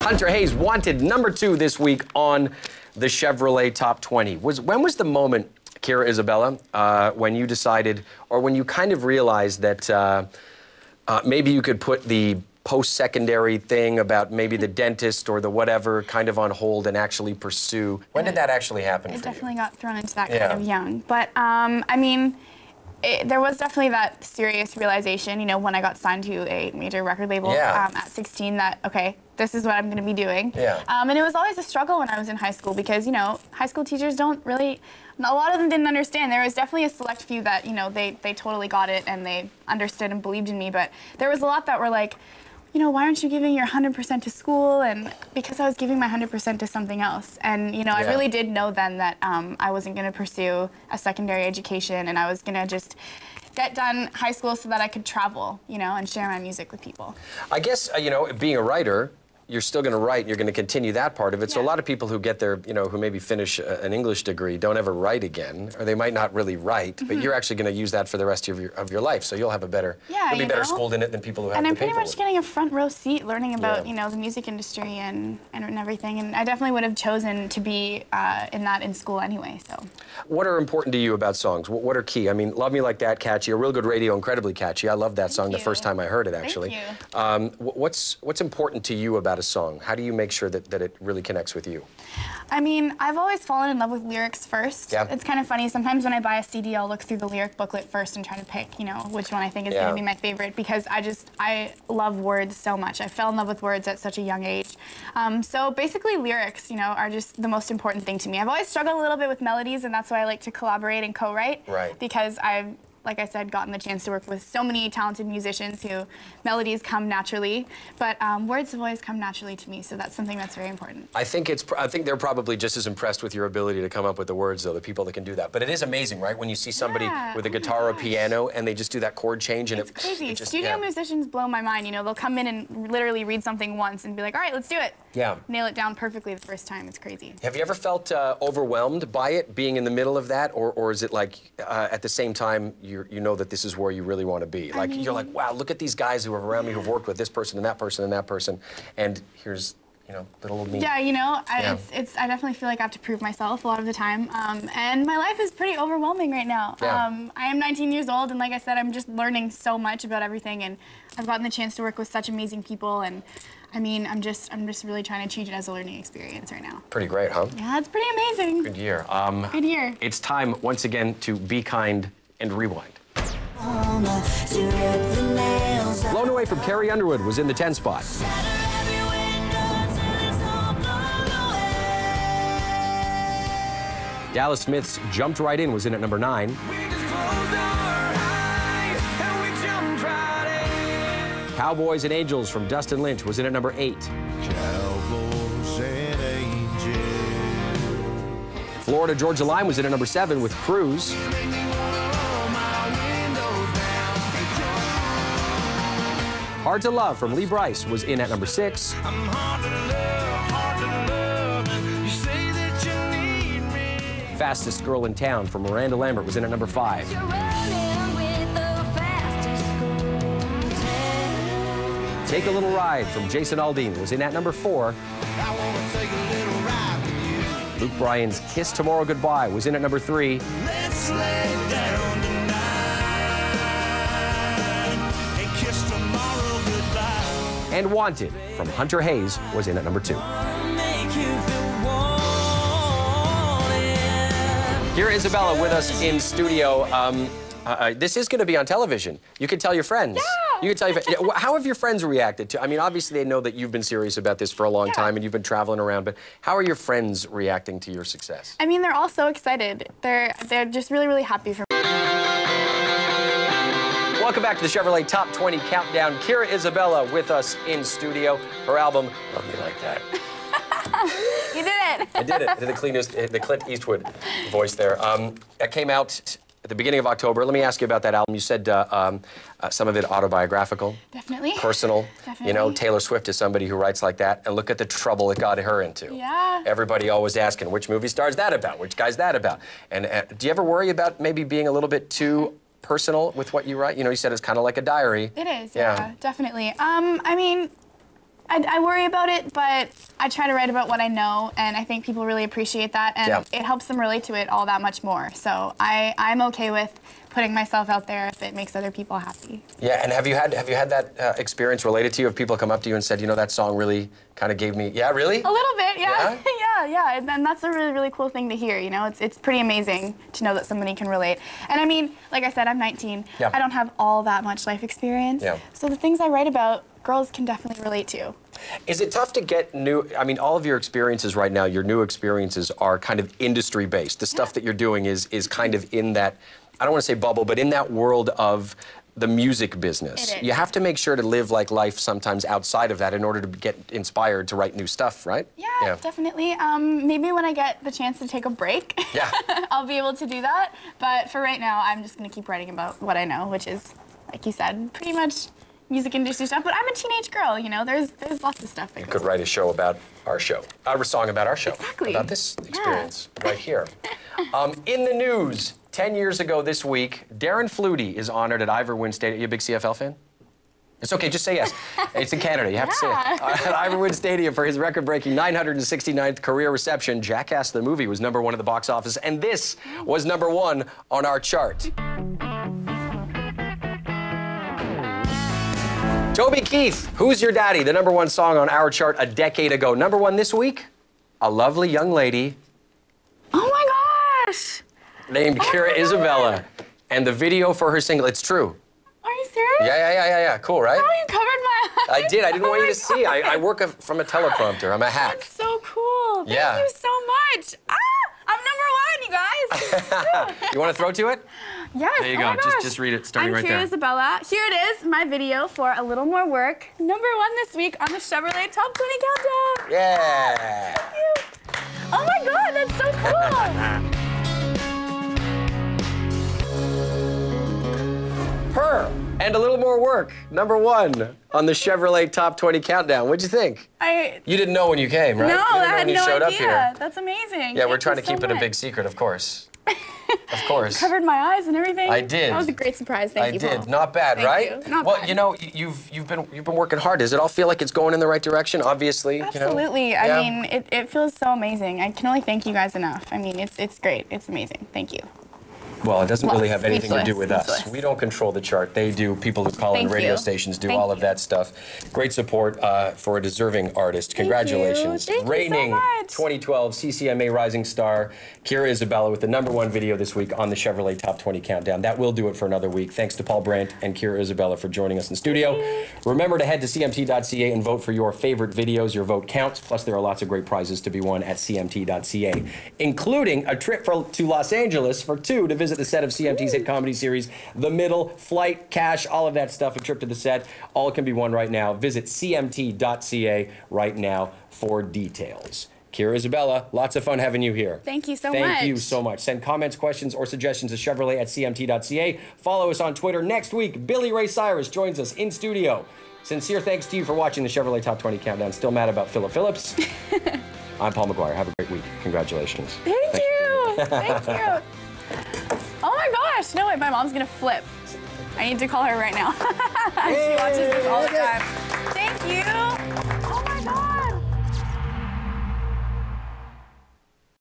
Hunter Hayes, Wanted, #2 this week on the Chevrolet Top 20. When was the moment, Kira Isabella, when you decided, or when you kind of realized that maybe you could put the post-secondary thing about maybe the dentist or the whatever kind of on hold and actually pursue? When did that actually happen for you? It definitely got thrown into that kind of young. But, I mean, there was definitely that serious realization, you know, when I got signed to a major record label at 16 that, okay, this is what I'm going to be doing. And it was always a struggle when I was in high school because, you know, high school teachers don't really, a lot of them didn't understand. There was definitely a select few that, you know, they totally got it and they understood and believed in me. But there was a lot that were like, you know, why aren't you giving your 100% to school? And because I was giving my 100% to something else. And, you know, I really did know then that I wasn't going to pursue a secondary education and I was going to just get done high school so that I could travel, you know, and share my music with people. I guess, you know, being a writer, you're still going to write and you're going to continue that part of it. So a lot of people who get their, you know, who maybe finish an English degree don't ever write again, or they might not really write, but you're actually going to use that for the rest of your life. So you'll have a better, you'll be better schooled in it than people who have the paperwork. And I'm pretty much getting a front row seat learning about, you know, the music industry and everything. And I definitely would have chosen to be in school anyway, so. What are important to you about songs? What are key? I mean, Love Me Like That, catchy. A Real Good Radio, incredibly catchy. I love that song the first time I heard it, actually. Thank you. What's important to you about a song? How do you make sure that it really connects with you? I mean, I've always fallen in love with lyrics first. It's kind of funny. Sometimes when I buy a CD, I'll look through the lyric booklet first and try to pick, you know, which one I think is going to be my favorite because I love words so much. I fell in love with words at such a young age. So basically lyrics, you know, are just the most important thing to me. I've always struggled a little bit with melodies and that's why I like to collaborate and co-write. Because I've, like I said, gotten the chance to work with so many talented musicians who melodies come naturally, but words have always come naturally to me, so that's something that's very important. I think they're probably just as impressed with your ability to come up with the words, though, the people that can do that. But it is amazing, right? When you see somebody with a guitar or piano and they just do that chord change and it's crazy. Studio musicians blow my mind. You know, they'll come in and literally read something once and be like, all right, let's do it. Nail it down perfectly the first time. It's crazy. Have you ever felt overwhelmed by it, being in the middle of that, or is it like at the same time you know that this is where you really want to be? Like, you're like, wow, look at these guys who are around me who've worked with this person and that person and that person, and here's, you know, little old me. Yeah, you know, I definitely feel like I have to prove myself a lot of the time, and my life is pretty overwhelming right now. I am 19 years old, and like I said, I'm just learning so much about everything, and I've gotten the chance to work with such amazing people, and I mean, I'm just really trying to treat it as a learning experience right now. Pretty great, huh? Yeah, it's pretty amazing. Good year. Good year. It's time, once again, to be kind and rewind. Blown Away from Carrie Underwood was in the 10 spot. Dallas Smith's Jumped Right In was in at #9. Cowboys and Angels from Dustin Lynch was in at #8. Cowboys and Angels. Florida Georgia Line was in at #7 with Cruise. Hard to Love from Lee Brice was in at #6. Fastest Girl in Town from Miranda Lambert was in at #5. Take a Little Ride from Jason Aldean was in at #4. Luke Bryan's Kiss Tomorrow Goodbye was in at #3. Let's lay down tonight and kiss tomorrow goodbye. And Wanted from Hunter Hayes was in at #2. Here is Isabella with us in studio. This is going to be on television. You can tell your friends. You can tell your how have your friends reacted to? I mean, obviously they know that you've been serious about this for a long time and you've been traveling around. But how are your friends reacting to your success? I mean, they're all so excited. They're just really happy for me. Welcome back to the Chevrolet Top 20 Countdown. Kira Isabella with us in studio. Her album, Love Me Like That. You did it. I did it. I did the Clint Eastwood voice there. That came out at the beginning of October. Let me ask you about that album. You said some of it autobiographical. Definitely. Personal. Definitely. You know, Taylor Swift is somebody who writes like that. And look at the trouble it got her into. Yeah. Everybody always asking, which movie star is that about? Which guy's that about? And do you ever worry about maybe being a little bit too personal with what you write? You know, you said it's kind of like a diary. It is, yeah, definitely. I mean, I worry about it, but I try to write about what I know, and I think people really appreciate that, and it helps them relate to it all that much more. So I'm okay with putting myself out there if it makes other people happy. Yeah, and have you had that experience related to you? Have people come up to you and said, you know, that song really kind of gave me, yeah, really? A little bit, yeah. Yeah, and that's a really, really cool thing to hear, you know? It's pretty amazing to know that somebody can relate. And I mean, like I said, I'm 19. Yeah. I don't have all that much life experience. Yeah. So the things I write about, girls can definitely relate to. Is it tough to get new, I mean, all of your experiences right now, your new experiences are kind of industry-based. The stuff that you're doing is kind of in that, I don't want to say bubble, but in that world of the music business. You have to make sure to live like life sometimes outside of that in order to get inspired to write new stuff, right? Yeah, definitely. Maybe when I get the chance to take a break, I'll be able to do that. But for right now, I'm just going to keep writing about what I know, which is, like you said, pretty much music industry stuff. But I'm a teenage girl, you know, there's lots of stuff. You could write a show about our show, a song about our show. Exactly. About this experience right here. In the news, 10 years ago this week, Darren Flutie is honored at Ivor Wynne Stadium. Are you a big CFL fan? It's okay, just say yes. It's in Canada, you have to say it. At Ivor Wynne Stadium for his record-breaking 969th career reception, Jackass the movie was #1 at the box office, and this was #1 on our chart. Toby Keith, Who's Your Daddy? The #1 song on our chart a decade ago. #1 this week, a lovely young lady. Oh my gosh! Named Kira Isabella. And the video for her single, it's true. Are you serious? Yeah. Cool, right? Oh, you covered my eyes. I did. I didn't want you to see. I work from a teleprompter. I'm a hack. That's so cool. Thank you so much. I'm #1, you guys. You want to throw to it? Yes. There you go. Just read it, starting right there. I'm Kira Isabella. Here it is, my video for A Little More Work. #1 this week on the Chevrolet Top 20 Countdown. Yeah. Thank you. Oh my God, that's so cool. Her and A Little More Work, #1 on the Chevrolet Top 20 Countdown. What'd you think? You didn't know when you came, right? No, I had no idea. Up here. That's amazing. Yeah, we're trying to keep it a big secret, of course. Of course. You covered my eyes and everything. I did. That was a great surprise. Thank you, Paul. I did. Not bad, right? Thank you. Not well, bad. you know, you've been working hard. Does it all feel like it's going in the right direction? Obviously, absolutely. You know? I mean, it feels so amazing. I can only thank you guys enough. I mean, it's great. It's amazing. Thank you. Well, it doesn't really have anything to do with us. We don't control the chart. They do. People who call in radio stations do all of that stuff. Great support for a deserving artist. Congratulations. Thank you Reigning so much. 2012 CCMA Rising Star, Kira Isabella with the #1 video this week on the Chevrolet Top 20 Countdown. That will do it for another week. Thanks to Paul Brandt and Kira Isabella for joining us in studio. Remember to head to CMT.ca and vote for your favorite videos. Your vote counts. Plus, there are lots of great prizes to be won at CMT.ca, including a trip to Los Angeles for 2 to visit the set of CMT's hit comedy series, The Middle, flight, cash, all of that stuff, a trip to the set. All can be won right now. Visit CMT.ca right now for details. Kira Isabella, lots of fun having you here. Thank you so much. Thank you so much. Send comments, questions, or suggestions to Chevrolet at CMT.ca. Follow us on Twitter. Next week, Billy Ray Cyrus joins us in studio. Sincere thanks to you for watching the Chevrolet Top 20 Countdown. Still mad about Philip Phillips. I'm Paul McGuire. Have a great week. Congratulations. Thank you. Thank you. Oh my gosh. No, wait, my mom's going to flip. I need to call her right now. She watches this all the time. Thank you.